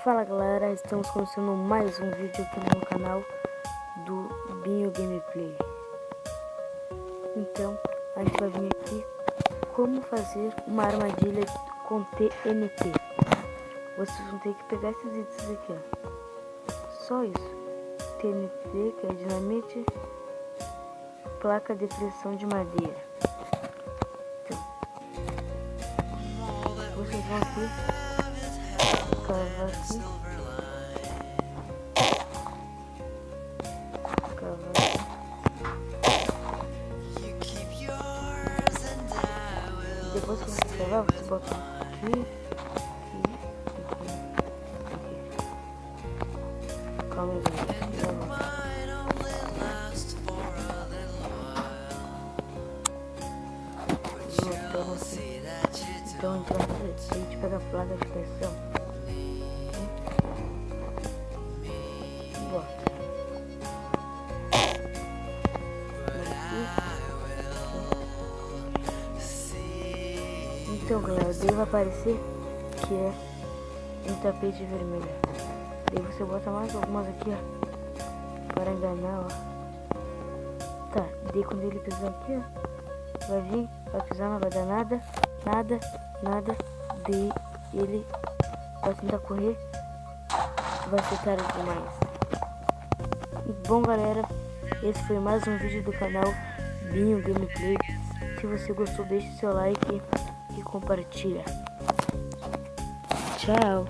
Fala galera, estamos começando mais um vídeo aqui no canal do Binho Gameplay. Então, a gente vai vir aqui como fazer uma armadilha com TNT. Vocês vão ter que pegar esses itens aqui, ó. Só isso. TNT, que é dinamite, placa de pressão de madeira. Então, vocês vão aqui, cavar aqui. Depois que você cavar, você bota aqui, aqui. Calma aí, então a gente pega a placa de pressão e bota. Então galera, daí vai aparecer que é um tapete vermelho. Daí você bota mais algumas aqui, ó, para enganar, ó. Tá, daí quando ele pisar aqui, ó, vai vir, vai pisar, não vai dar nada. Daí ele vai tentar correr, vai ser tarde demais. Bom galera, esse foi mais um vídeo do canal Binho Gameplay. Se você gostou, deixe seu like e compartilha. Tchau.